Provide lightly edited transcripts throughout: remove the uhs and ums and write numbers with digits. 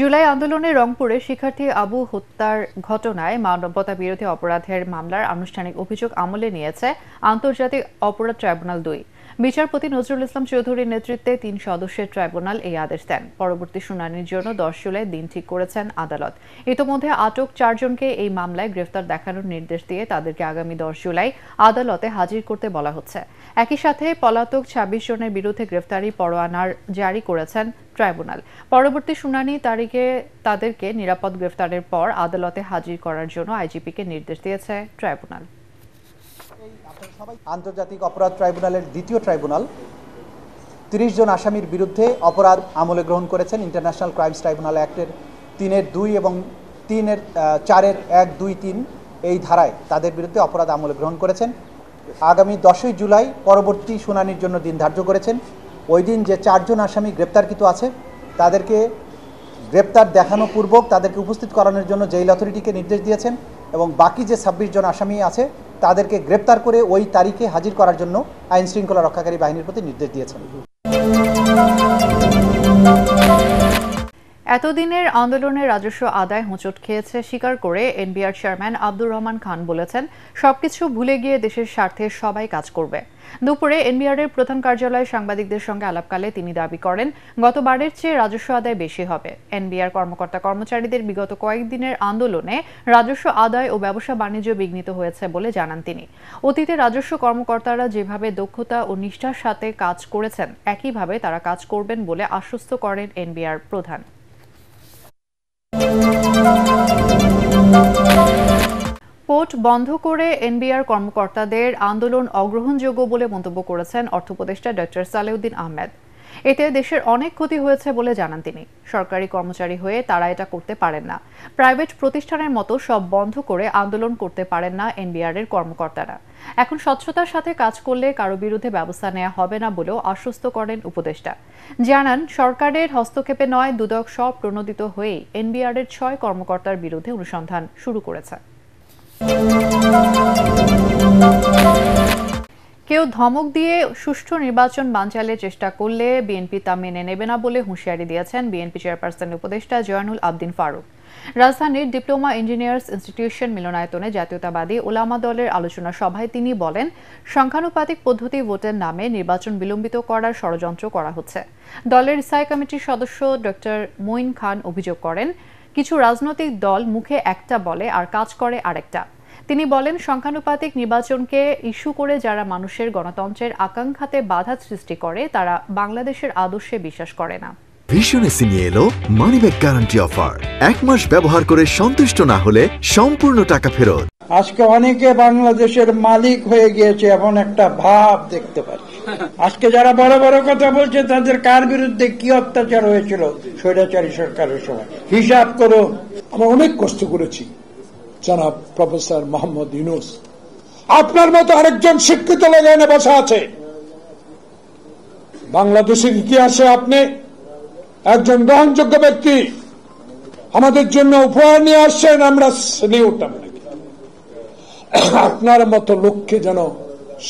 জুলাই আন্দোলনে রংপুরে শিক্ষার্থী আবু হত্যার ঘটনায় মানবতাবিরোধী অপরাধের মামলার আনুষ্ঠানিক অভিযোগ আমলে নিয়েছে আন্তর্জাতিক অপরাধ ট্রাইব্যুনাল ২। বিচারপতি নজরুল ইসলাম চৌধুরীর নেতৃত্বে ৩ সদস্যের ট্রাইব্যুনাল এই আদেশ দেন। পরবর্তী শুনানির জন্য ১০ জুলাই দিন ঠিক করেছেন আদালত। ইতোমধ্যে আটক ৪ জনকে এই মামলায় গ্রেফতার দেখানোর নির্দেশ দিয়ে তাদেরকে আগামী ১০ জুলাই আদালতে হাজির করতে বলা হচ্ছে। একই সাথে পলাতক ২৬ জনের বিরুদ্ধে গ্রেফতারি পরোয়ানা জারি করেছেন ট্রাইব্যুনাল। পরবর্তী শুনানি তারিখে তাদেরকে নিরাপদ গ্রেফতারের পর আদালতে হাজির করার জন্য আইজিপিকে নির্দেশ দিয়েছে ট্রাইব্যুনাল। আন্তর্জাতিক অপরাধ ট্রাইব্যুনালের দ্বিতীয় ট্রাইব্যুনাল ৩০ জন আসামির বিরুদ্ধে অপরাধ আমলে গ্রহণ করেছেন। ইন্টারন্যাশনাল ক্রাইমস ট্রাইব্যুনাল অ্যাক্টের ৩-২ এবং ৪-১-২-৩ এই ধারায় তাদের বিরুদ্ধে অপরাধ আমলে গ্রহণ করেছেন। আগামী ১০ই জুলাই পরবর্তী শুনানির জন্য দিন ধার্য করেছেন। ওই দিন যে ৪ জন আসামি গ্রেপ্তারকৃত আছে তাদেরকে গ্রেপ্তার দেখানো পূর্বক তাদেরকে উপস্থিত করানোর জন্য জেল অথরিটিকে নির্দেশ দিয়েছেন এবং বাকি যে ২৬ জন আসামি আছে তাদেরকে গ্রেপ্তার করে ওই তারিখে হাজির করার জন্য আইন শৃঙ্খলা রক্ষাকারী বাহিনীর প্রতি নির্দেশ দিয়েছেন। এতদিনের আন্দোলনের রাজস্ব আদায় হোঁচট খেয়েছে স্বীকার করে এনবিআর চেয়ারম্যান আব্দুর রহমান খান বলেছেন, সবকিছু ভুলে গিয়ে দেশের স্বার্থে সবাই কাজ করবে। দুপুরে এনবিআরের প্রধান কার্যালয়ে সাংবাদিকদের সঙ্গে আলাপকালে তিনি দাবি করেন, গতবারের চেয়ে রাজস্ব আদায় বেশি হবে। এনবিআর কর্মকর্তা কর্মচারীদের বিগত কয়েকদিনের আন্দোলনে রাজস্ব আদায় ও ব্যবসা বাণিজ্য বিঘ্নিত হয়েছে বলে জানান তিনি। অতীতে রাজস্ব কর্মকর্তারা যেভাবে দক্ষতা ও নিষ্ঠার সাথে কাজ করেছেন একইভাবে তারা কাজ করবেন বলে আশ্বস্ত করেন এনবিআর প্রধান। পোর্ট বন্ধ করে এনবিআর কর্মকর্তাদের আন্দোলন অগ্রহণযোগ্য বলে মন্তব্য করেছেন অর্থ উপদেষ্টা ডক্টর সালেউদ্দিন আহমেদ। এতে দেশের অনেক ক্ষতি হয়েছে বলে জানান তিনি। সরকারি কর্মচারী হয়ে তারা এটা করতে পারেন না। প্রাইভেট প্রতিষ্ঠানের মতো সব বন্ধ করে আন্দোলন করতে পারেন না এনবিআর এর কর্মকর্তারা। এখন স্বচ্ছতার সাথে কাজ করলে কারো বিরুদ্ধে ব্যবস্থা নেওয়া হবে না বলেও আশ্বস্ত করেন উপদেষ্টা। জানান, সরকারের হস্তক্ষেপে নয়, দুদক সব প্রণোদিত হয়েই এনবিআর এর ৬ কর্মকর্তার বিরুদ্ধে অনুসন্ধান শুরু করেছে। কেউ ধমক দিয়ে সুষ্ঠু নির্বাচন বানচালের চেষ্টা করলে বিএনপি তা মেনে নেবে না বলে হুঁশিয়ারি দিয়েছেন বিএনপি চেয়ারপারসনের উপদেষ্টা জয়নুল আবদিন ফারুক। রাজধানীর ডিপ্লোমা ইঞ্জিনিয়ার্স ইনস্টিটিউশন মিলনায়তনে জাতীয়তাবাদী ওলামা দলের আলোচনা সভায় তিনি বলেন, সংখ্যানুপাতিক পদ্ধতি ভোটের নামে নির্বাচন বিলম্বিত করার ষড়যন্ত্র করা হচ্ছে। দলের স্থায়ী কমিটির সদস্য ডক্টর মঈন খান অভিযোগ করেন, কিছু রাজনৈতিক দল মুখে একটা বলে আর কাজ করে আরেকটা। তিনি বলেন, সংখ্যানুপাতিক নির্বাচনকে ইস্যু করে যারা মানুষের গণতন্ত্রের আকাঙ্ক্ষাতে বাধা সৃষ্টি করে তারা বাংলাদেশের আদর্শে বিশ্বাস করে না। ভীষণ এসি নিয়ে এলো মানিব্যাগ গ্যারান্টি অফার। ১ মাস ব্যবহার করে সন্তুষ্ট না হলে সম্পূর্ণ টাকা ফেরত। আজকে অনেকে বাংলাদেশের মালিক হয়ে গিয়েছে এমন একটা ভাব দেখতে পাচ্ছি। আজকে যারা বড় বড় কথা বলছে তাদের কার বিরুদ্ধে কি অত্যাচার হয়েছিল স্বৈরাচারী সরকারের সময় হিসাব করো। আমরা অনেক কষ্ট করেছি জনাব প্রফেসর মোহাম্মদ ইউনূস, আপনার মতো আরেকজন শিক্ষিত লোক এনে বসা আছে। বাংলাদেশের ইতিহাসে আপনি একজন গ্রহণযোগ্য ব্যক্তি, আমাদের জন্য উপহার নিয়ে আসছেন, আমরা সেলিউট আপনাকে। আপনার মতো লোককে যেন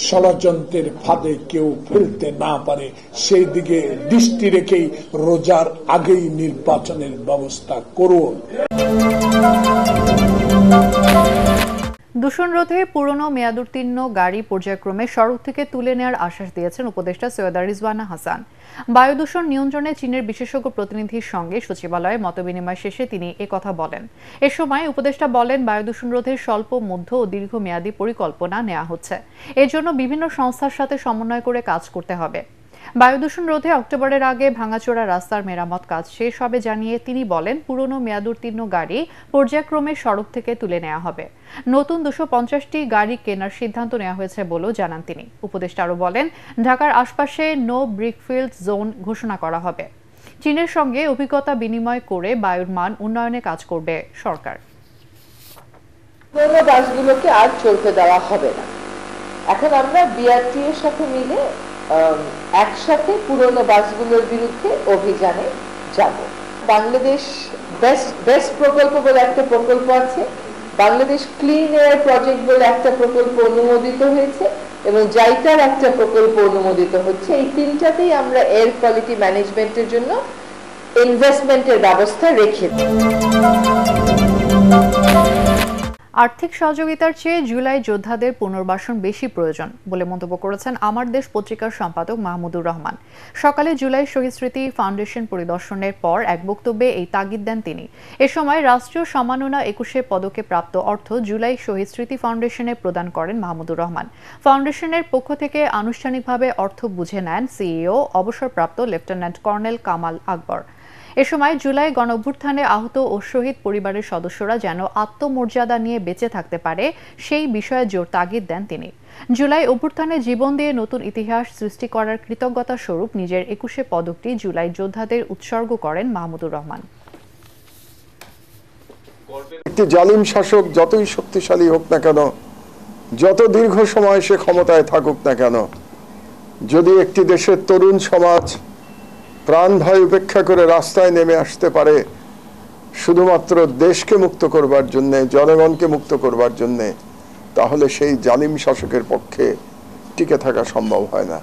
ষড়যন্ত্রের ফাঁদে কেউ ফেলতে না পারে সেই দিকে দৃষ্টি রেখেই রোজার আগেই নির্বাচনের ব্যবস্থা করুন। দূষণ রোধে পুরনো মেয়াদোত্তীর্ণ গাড়ি পর্যায়ক্রমে সড়ক থেকে তুলে নেওয়ার আশ্বাস দিয়েছেন উপদেষ্টা সৈয়দা রিজওয়ানা হাসান। বায়ু দূষণ নিয়ন্ত্রণে চীনের বিশেষজ্ঞ প্রতিনিধির সঙ্গে সচিবালয়ে মতবিনিময় শেষে তিনি একথা বলেন। এ সময় উপদেষ্টা বলেন, বায়ু দূষণ রোধে স্বল্প, মধ্য ও দীর্ঘমেয়াদী পরিকল্পনা নেওয়া হচ্ছে। এর জন্য বিভিন্ন সংস্থার সাথে সমন্বয় করে কাজ করতে হবে। বায়ু দূষণ রোধে অক্টোবরের আগে ভাঙাচোরা রাস্তার মেরামত কাজ শেষ হবে জানিয়ে তিনি বলেন, পুরনো মেয়াদোত্তীর্ণ গাড়ি পর্যায়ক্রমে সড়ক থেকে তুলে নেওয়া হবে। নতুন 250টি গাড়ি কেনার সিদ্ধান্ত নেওয়া হয়েছে বলেও জানান তিনি। উপদেষ্টা আরও বলেন, ঢাকার আশপাশে নো ব্রিকফিল্ড জোন ঘোষণা করা হবে। চীনের সঙ্গে অভিজ্ঞতা বিনিময় করে বায়ুর মান উন্নয়নে কাজ করবে সরকার। পুরনো বাসগুলোকে আর চলতে দেওয়া হবে না। এখন আমরা বিআরটি এর সাথে মিলে একসাথে পুরনো বাসগুলোর বিরুদ্ধে অভিযানে যাব। বাংলাদেশ বেস্ট প্রকল্প বলে একটা প্রকল্প আছে, বাংলাদেশ ক্লিন এয়ার প্রজেক্ট বলে একটা প্রকল্প অনুমোদিত হয়েছে এবং জাইকার একটা প্রকল্প অনুমোদিত হচ্ছে। এই তিনটাতেই আমরা এয়ার কোয়ালিটি ম্যানেজমেন্টের জন্য ইনভেস্টমেন্টের ব্যবস্থা রেখে। আর্থিক সহযোগিতার চেয়ে জুলাই যোদ্ধাদের পুনর্বাসন বেশি প্রয়োজন বলে মন্তব্য করেছেন আমার দেশ পত্রিকার সম্পাদক মাহমুদুর রহমান। সকালে জুলাই শহীদ স্মৃতি ফাউন্ডেশন পরিদর্শনের পর এক বক্তব্যে এই তাগিদ দেন তিনি। এ সময় রাষ্ট্রীয় সম্মাননা 21 পদকে প্রাপ্ত অর্থ জুলাই শহীদ স্মৃতি ফাউন্ডেশনে প্রদান করেন মাহমুদুর রহমান। ফাউন্ডেশনের পক্ষ থেকে আনুষ্ঠানিকভাবে অর্থ বুঝে নেন সিইও অবসরপ্রাপ্ত লেফটেন্যান্ট কর্নেল কামাল আকবর। এ সময় জুলাই গণঅভ্যুত্থানে আহত ও শহীদ পরিবারের সদস্যরা যেন আত্মমর্যাদা নিয়ে বেঁচে থাকতে পারে সেই বিষয়ে জোর তাগিদ দেন তিনি। জুলাই অভ্যুত্থানে জীবন দিয়ে নতুন ইতিহাস সৃষ্টি করার কৃতজ্ঞতা স্বরূপ নিজের 21 পদকটি জুলাই যোদ্ধাদের উৎসর্গ করেন মাহমুদুর রহমান। একটি জালিম শাসক যতই শক্তিশালী হোক না কেন, যত দীর্ঘ সময় সে ক্ষমতায় থাকুক না কেন, যদি একটি দেশের তরুণ সমাজ প্রাণ ভয় উপেক্ষা করে রাস্তায় নেমে আসতে পারে শুধুমাত্র দেশকে মুক্ত করবার জন্য, জনগণকে মুক্ত করবার জন্য, তাহলে সেই জালিম শাসকের পক্ষে টিকে থাকা সম্ভব হয় না।